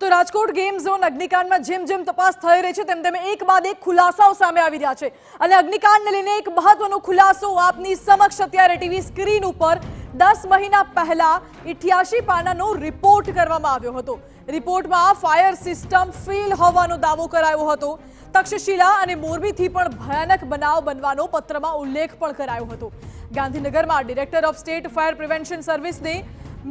તો Rajkot game zone અગ્નિકાંડમાં જેમ જેમ તપાસ થઈ રહી છે તેમ તેમ એક બાદ એક ખુલાસાઓ સામે આવી રહ્યા છે અને અગ્નિકાંડને લઈને એક મહત્વનો ખુલાસો આપની સમક્ષ અત્યારે ટીવી સ્ક્રીન ઉપર 10 મહિના પહેલા 88 પાનાનો રિપોર્ટ કરવામાં આવ્યો હતો। રિપોર્ટમાં ફાયર સિસ્ટમ ફેલ હોવાનો દાવો કરાયો હતો। તક્ષશિલા અને મોરબીથી પણ ભયાનક બનાવ બનવાનો પત્રમાં ઉલ્લેખ પણ કરાયો હતો। ગાંધીનગરમાં director of state fire prevention સર્વિસને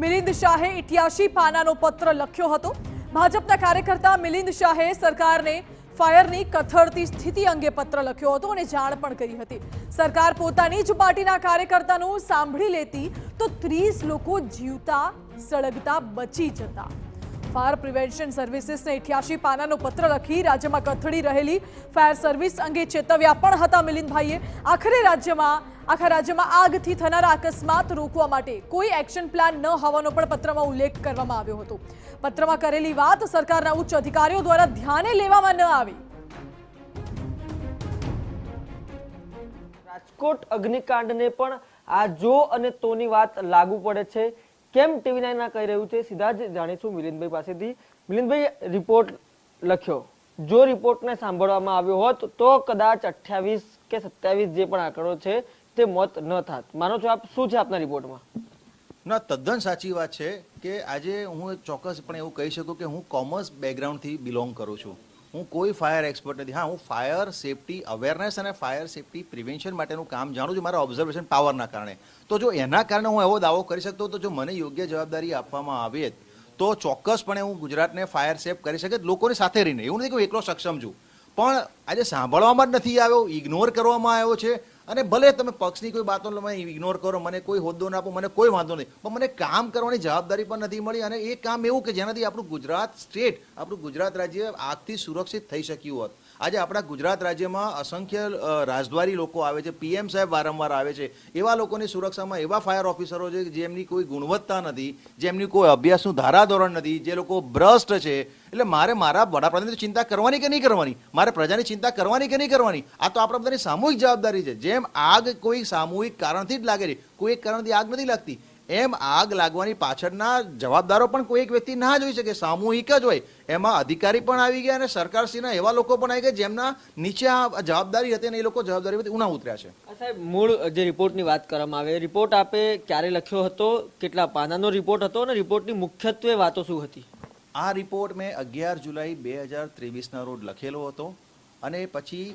મિલિંદ શાહે 88 પાનાનો પત્ર લખ્યો હતો। ભાજપના કાર્યકર્તા મિલિંદ શાહે સરકારને ફાયરની કથળતી સ્થિતિ અંગે પત્ર લખ્યો હતો અને જાણ પણ કરી હતી। સરકાર પોતાની જ પાર્ટીના કાર્યકર્તાનું સાંભળી લેતી તો 30 લોકો જીવતા સળગતા બચી જતા। ફાયર પ્રિવેન્શન સર્વિસીસને 88 પાનાનો પત્ર લખી રાજ્યમાં કથળી રહેલી ફાયર સર્વિસ અંગે ચેતવ્યા પણ હતા મિલિંદભાઈએ। આખા રાજ્યમાં આગથી થનારા અકસ્માત રોકવા માટે કોઈ એક્શન પ્લાન ન હોવાનો પણ પત્રમાં ઉલ્લેખ કરવામાં આવ્યો હતો। પત્રમાં કરેલી વાત સરકારના ઉચ્ચ અધિકારીઓ દ્વારા ધ્યાને લેવામાં ન આવી। રાજકોટ અગ્નિકાંડને પણ આ જો અને તોની વાત લાગુ પડે છે કેમ ટીવી9 ના કહી રહ્યું છે સીધા જ જાણીશું મિલિંદભાઈ પાસેથી। મિલિંદભાઈ, રિપોર્ટ લખ્યો, જો રિપોર્ટને સાંભળવામાં આવ્યો હોત તો કદાચ 28 કે 27 જે પણ આંકડો છે તે મોત ન થાત। માનો છો આપ? શું છે આપના રિપોર્ટમાં? ના, તદ્દન સાચી વાત છે કે આજે હું ચોક્કસ પણ એવું કહી શકું કે હું કોમર્સ બેકગ્રાઉન્ડથી બિલોંગ કરું છું। હું કોઈ ફાયર એક્સપર્ટ નથી। હા, હું ફાયર સેફટી અવેરનેસ અને ફાયર સેફટી પ્રિવેન્શન માટેનું કામ જાણું છું મારા ઓબ્ઝર્વેશન પાવરના કારણે। તો જો એના કારણે હું એવો દાવો કરી શકતો તો જો મને યોગ્ય જવાબદારી આપવામાં આવે તો ચોક્કસપણે હું ગુજરાતને ફાયર સેફ કરી શકે લોકોની સાથે રહીને। એવું નથી કે હું એકલો સક્ષમ છું, પણ આજે સાંભળવામાં જ નથી આવ્યો, ઇગ્નોર કરવામાં આવ્યો છે। અને ભલે તમે પક્ષની કોઈ વાતો ઇગ્નોર કરો, મને કોઈ હોદ્દો ના આપો, મને કોઈ વાંધો નહીં, પણ મને કામ કરવાની જવાબદારી પણ નથી મળી। અને એ કામ એવું કે જેનાથી આપણું ગુજરાત સ્ટેટ, આપણું ગુજરાત રાજ્ય આગથી સુરક્ષિત થઈ શક્યું હોત। આજે આપણા ગુજરાત રાજ્યમાં અસંખ્ય રાજદ્વારી લોકો આવે છે, પીએમ સાહેબ વારંવાર આવે છે, એવા લોકોની સુરક્ષામાં એવા ફાયર ઓફિસરો છે જેમની કોઈ ગુણવત્તા નથી, જેમની કોઈ અભ્યાસનું ધારાધોરણ નથી, જે લોકો ભ્રષ્ટ છે। એટલે મારે મારા વડાપ્રધાનની ચિંતા કરવાની કે નહીં કરવાની, મારે પ્રજાની ચિંતા કરવાની કે નહીં કરવાની, આ તો આપણા બધાની સામૂહિક જવાબદારી છે। જેમ આગ કોઈ સામૂહિક કારણથી જ લાગે છે, કોઈ એક કારણથી આગ નથી લાગતી, એમ આગ લાગવાની પાછળના જવાબદારો પણ કોઈ એક વ્યક્તિ ના જોઈ શકે, સામૂહિક જ હોય। એમાં અધિકારી પણ આવી ગયા અને સરકારશ્રીના એવા લોકો પણ આવી ગયા જેમના નીચે આ જવાબદારી હતી અને એ લોકો જવાબદારી ઉના ઉતર્યા છે। સાહેબ, મૂળ જે રિપોર્ટની વાત કરવામાં આવે, રિપોર્ટ આપે ક્યારે લખ્યો હતો, કેટલા પાનાનો રિપોર્ટ હતો અને રિપોર્ટની મુખ્યત્વે વાતો શું હતી? આ રિપોર્ટ મેં 11 જુલાઈ 2023ના રોજ લખેલો હતો અને પછી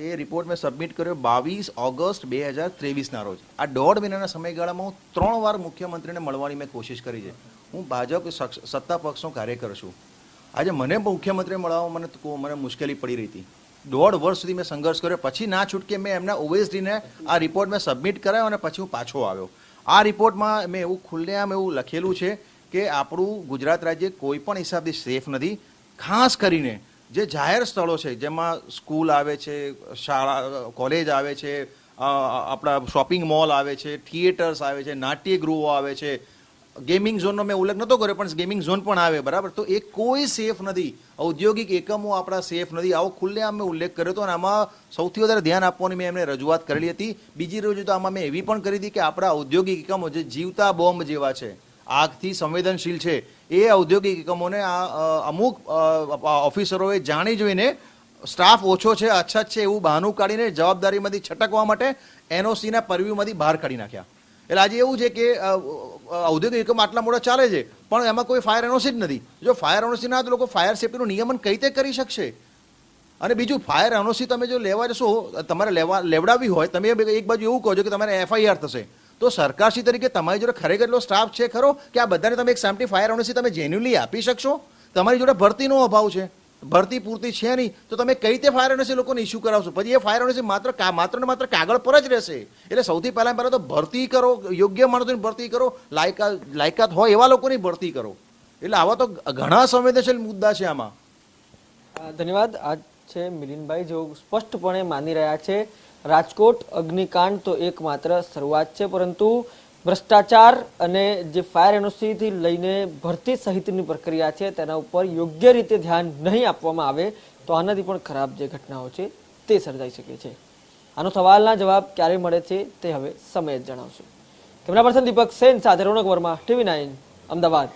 એ રિપોર્ટ મેં સબમિટ કર્યો 22 ઓગસ્ટ 2023ના રોજ। આ 1.5 મહિનાના સમયગાળામાં હું 3 વાર મુખ્યમંત્રીને મળવાની મેં કોશિશ કરી છે। હું ભાજપ સત્તા પક્ષનો કાર્યકર છું। આજે મને મુખ્યમંત્રીને મળવામાં મને મુશ્કેલી પડી રહી હતી। 1.5 વર્ષ સુધી મેં સંઘર્ષ કર્યો, પછી ના છૂટકે મેં એમના ઓવેસડીને આ રિપોર્ટ મેં સબમિટ કરાયો અને પછી હું પાછો આવ્યો। આ રિપોર્ટમાં મેં એવું ખુલ્લેઆમ એવું લખેલું છે કે આપણું ગુજરાત રાજ્ય કોઈ પણ હિસાબથી સેફ નથી। ખાસ કરીને જે જાહેર સ્થળો છે જેમાં સ્કૂલ આવે છે, શાળા કોલેજ આવે છે, આપણા શોપિંગ મોલ આવે છે, થિયેટર્સ આવે છે, નાટ્યગૃહો આવે છે, ગેમિંગ ઝોનનો મેં ઉલ્લેખ નહોતો કર્યો પણ ગેમિંગ ઝોન પણ આવે, બરાબર? તો એ કોઈ સેફ નથી, ઔદ્યોગિક એકમો આપણા સેફ નથી, આવો ખુલ્લેઆમ મેં ઉલ્લેખ કર્યો હતો અને આમાં સૌથી વધારે ધ્યાન આપવાની મેં એમને રજૂઆત કરેલી હતી। બીજી રજૂઆત આમાં મેં એવી પણ કરી હતી કે આપણા ઔદ્યોગિક એકમો જે જીવતા બોમ્બ જેવા છે, આગથી સંવેદનશીલ છે, એ ઔદ્યોગિક એકમોને અમુક ઓફિસરોએ જાણી જોઈને સ્ટાફ ઓછો છે, અછત છે એવું બહાનું કાઢીને જવાબદારીમાંથી છટકવા માટે એનઓસીના પરવ્યુમાંથી બહાર કાઢી નાખ્યા। એટલે આજે એવું છે કે ઔદ્યોગિક એકમ આટલા મોટા ચાલે છે પણ એમાં કોઈ ફાયર એનઓસી જ નથી। જો ફાયર એનઓસી ના તો લોકો ફાયર સેફ્ટીનું નિયમન કઈ રીતે કરી શકશે? અને બીજું, ફાયર એનઓસી તમે જો લેવા જશો, તમારે લેવડાવવી હોય, તમે એક બાજુ એવું કહો છો કે તમારે એફઆઈઆર થશે, તો સરકારશ્રી તરીકે તમારી જોડે ખરેખર એટલો સ્ટાફ છે ખરો કે આ બધાને તમે એક સામટી ફાયર એનઓસી તમે જેન્યુઅલી આપી શકશો? તમારી જોડે ભરતીનો અભાવ છે, ભરતી પૂરતી છે નહીં, તો તમે કઈ રીતે ફાયર એનઓસી લોકોને ઇસ્યુ કરાવશો? પછી એ ફાયર એનઓસી માત્ર ને માત્ર કાગળ પર જ રહેશે। એટલે સૌથી પહેલાં તો ભરતી કરો, યોગ્ય માણસોની ભરતી કરો, લાયકાત હોય એવા લોકોની ભરતી કરો। એટલે આવા તો ઘણા સંવેદનશીલ મુદ્દા છે આમાં। ધન્યવાદ। આ છે મિલિંદભાઈ, જેઓ સ્પષ્ટપણે માની રહ્યા છે રાજકોટ અગ્નિકાંડ તો એકમાત્ર શરૂઆત છે, પરંતુ ભ્રષ્ટાચાર અને જે ફાયર એનઓસીથી લઈને ભરતી સહિતની પ્રક્રિયા છે તેના ઉપર યોગ્ય રીતે ધ્યાન નહીં આપવામાં આવે તો આનાથી પણ ખરાબ જે ઘટનાઓ છે તે સર્જાઈ શકે છે। આનો સવાલના જવાબ ક્યારે મળે છે તે હવે સમય જ જણાવશે। કેમેરા પર્સન દીપક સેન સાથે રોનક વર્મા, ટીવી9 અમદાવાદ।